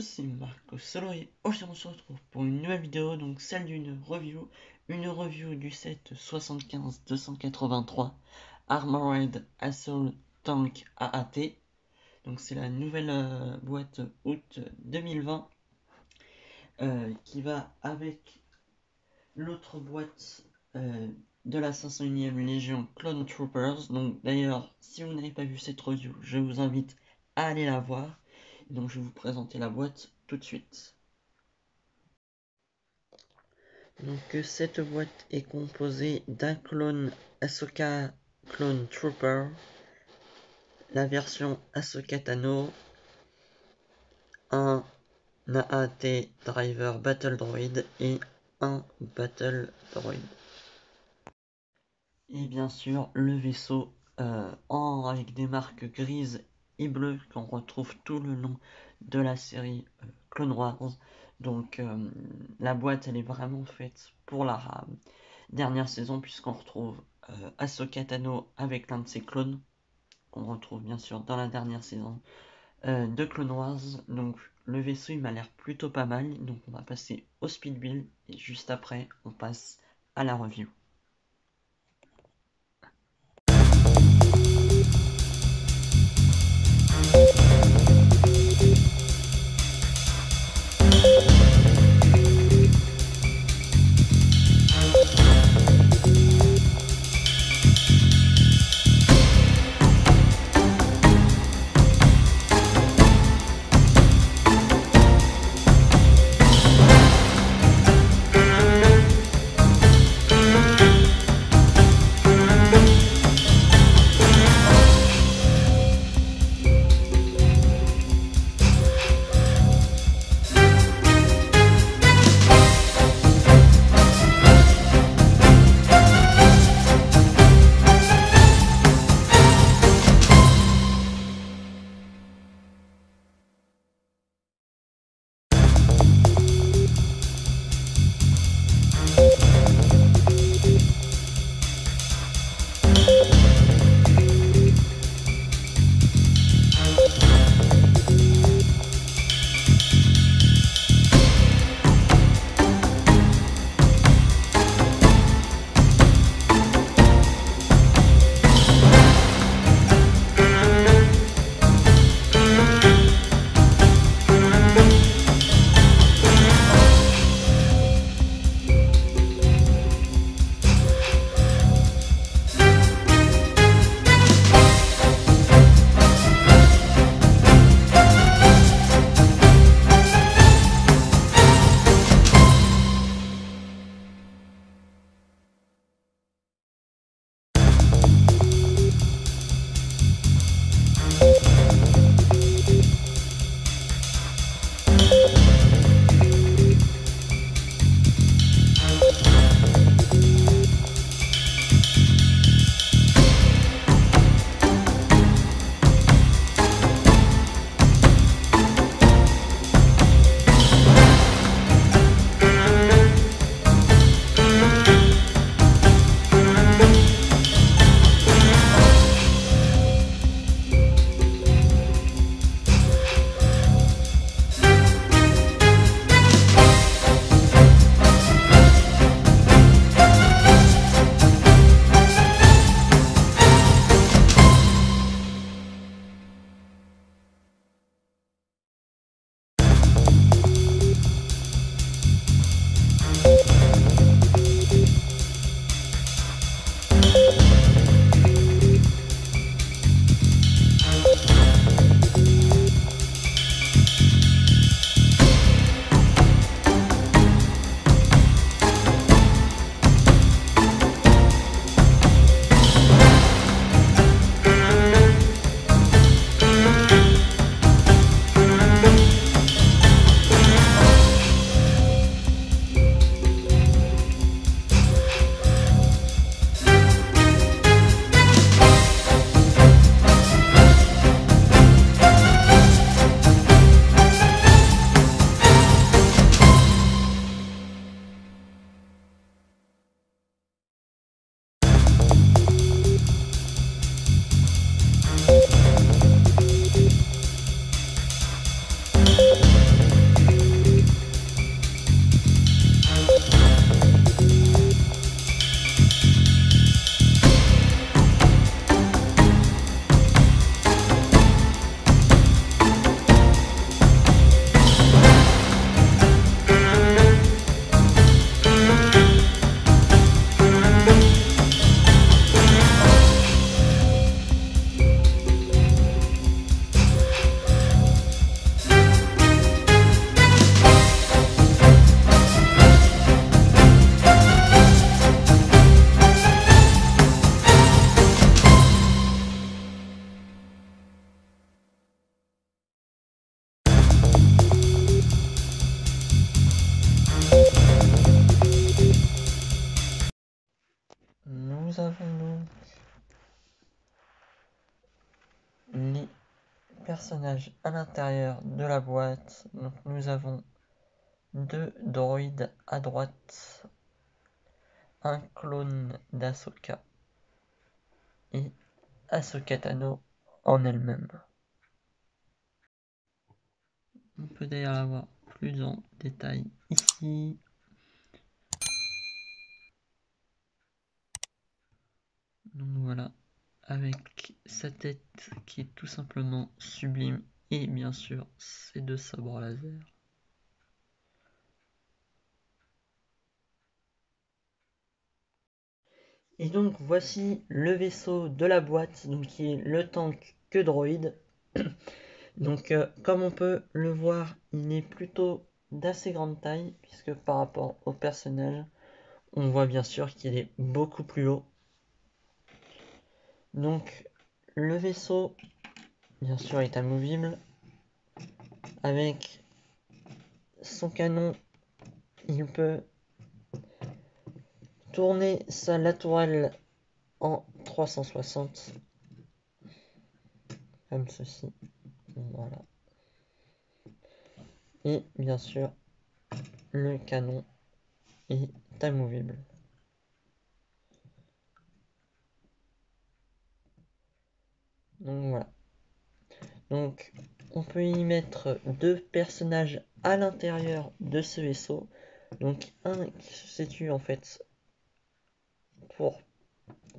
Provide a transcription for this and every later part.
tous, c'est Marco Solo et aujourd'hui on se retrouve pour une nouvelle vidéo, donc celle d'une review, du set 75-283 Armored Assault Tank AAT. Donc c'est la nouvelle boîte août 2020 qui va avec l'autre boîte de la 501e Légion Clone Troopers. Donc d'ailleurs, si vous n'avez pas vu cette review, je vous invite à aller la voir. Donc je vais vous présenter la boîte tout de suite. Donc cette boîte est composée d'un clone Ahsoka Clone Trooper, la version Ahsoka Tano, un AAT Driver Battle Droid et un Battle Droid. Et bien sûr le vaisseau avec des marques grises et bleues qu'on retrouve tout le long de la série Clone Wars. Donc la boîte elle est vraiment faite pour la dernière saison, puisqu'on retrouve Ahsoka Tano avec l'un de ses clones qu'on retrouve bien sûr dans la dernière saison de Clone Wars. Donc le vaisseau il m'a l'air plutôt pas mal, donc on va passer au speed build et juste après on passe à la review. avons donc les personnages à l'intérieur de la boîte. Donc nous avons 2 droïdes à droite, un clone d'Ahsoka et Ahsoka Tano en elle-même. On peut d'ailleurs la voir plus en détail ici. Donc voilà, avec sa tête qui est tout simplement sublime et bien sûr ses 2 sabres laser. Et donc voici le vaisseau de la boîte, donc qui est le tank que droïde. Donc comme on peut le voir, il est plutôt d'assez grande taille, puisque par rapport au personnage, on voit bien sûr qu'il est beaucoup plus haut. Donc le vaisseau, bien sûr, est amovible. Avec son canon, il peut tourner sa latéale en 360, comme ceci. Voilà. Et bien sûr, le canon est amovible. Donc voilà. Donc on peut y mettre 2 personnages à l'intérieur de ce vaisseau. Donc un qui se situe en fait pour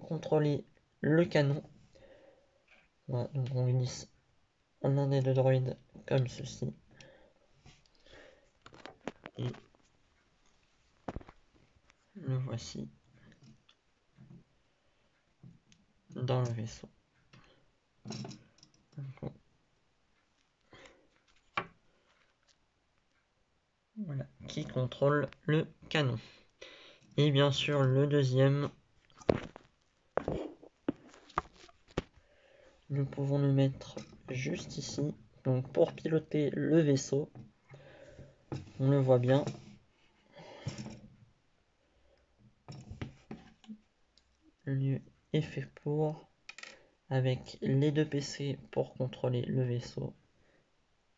contrôler le canon. Voilà, donc on glisse l'un des 2 droïdes comme ceci. Et le voici dans le vaisseau. Voilà, qui contrôle le canon. Et bien sûr le deuxième, nous pouvons le mettre juste ici, donc pour piloter le vaisseau. On le voit bien. Le lieu est fait pour, avec les 2 PC pour contrôler le vaisseau.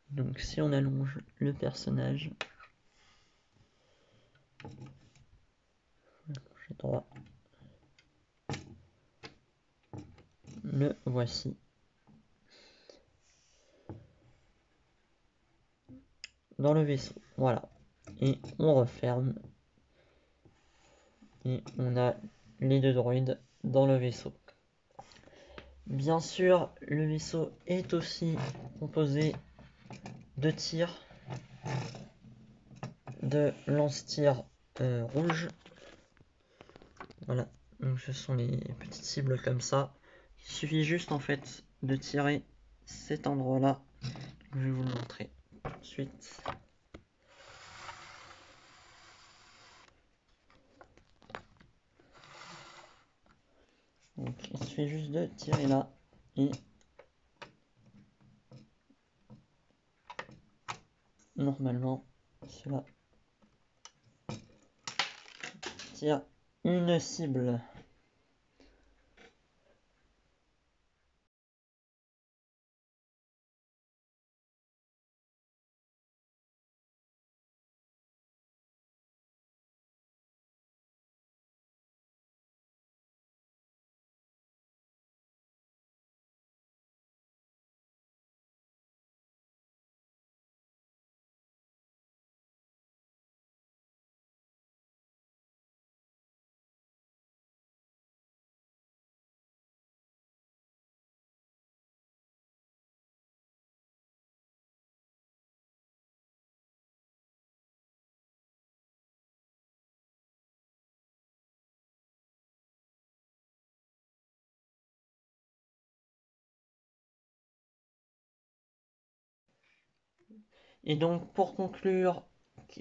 Donc si on allonge le personnage, droit, le voici dans le vaisseau. Voilà, et on referme et on a les 2 droïdes dans le vaisseau. Bien sûr, le vaisseau est aussi composé de tirs, de lance-tirs rouges. Voilà, donc ce sont les petites cibles comme ça. Il suffit juste en fait de tirer cet endroit-là. Je vais vous le montrer tout de suite. Donc il suffit juste de tirer là et normalement cela tire une cible. Et donc pour conclure,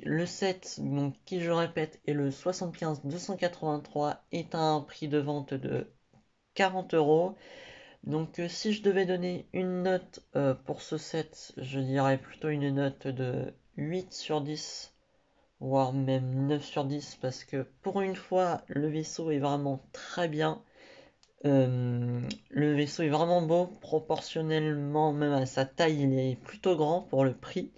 le set, donc, qui je répète est le 75-283, est à un prix de vente de 40 €. Donc si je devais donner une note pour ce set, je dirais plutôt une note de 8 sur 10, voire même 9 sur 10, parce que pour une fois, le vaisseau est vraiment très bien. Le vaisseau est vraiment beau, proportionnellement même à sa taille, il est plutôt grand pour le prix.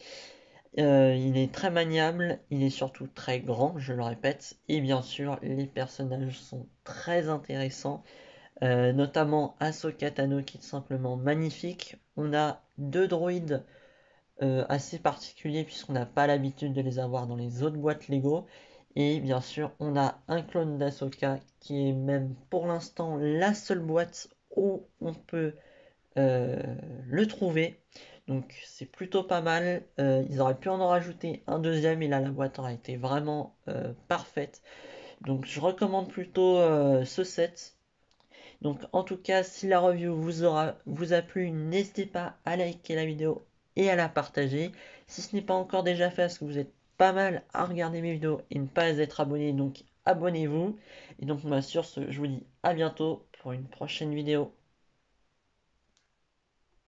Il est très maniable, il est surtout très grand, je le répète, et bien sûr, les personnages sont très intéressants, notamment Ahsoka Tano qui est tout simplement magnifique. On a deux droïdes assez particuliers puisqu'on n'a pas l'habitude de les avoir dans les autres boîtes Lego. Et bien sûr, on a un clone d'Ahsoka qui est même pour l'instant la seule boîte où on peut euh, le trouver. Donc c'est plutôt pas mal. Ils auraient pu en rajouter un deuxième et là la boîte aurait été vraiment parfaite. Donc je recommande plutôt ce set. Donc en tout cas, si la review vous a plu, n'hésitez pas à liker la vidéo et à la partager. Si ce n'est pas encore déjà fait, parce que vous êtes pas mal à regarder mes vidéos et ne pas être abonné, donc abonnez-vous. Et donc sur ce, je vous dis à bientôt pour une prochaine vidéo.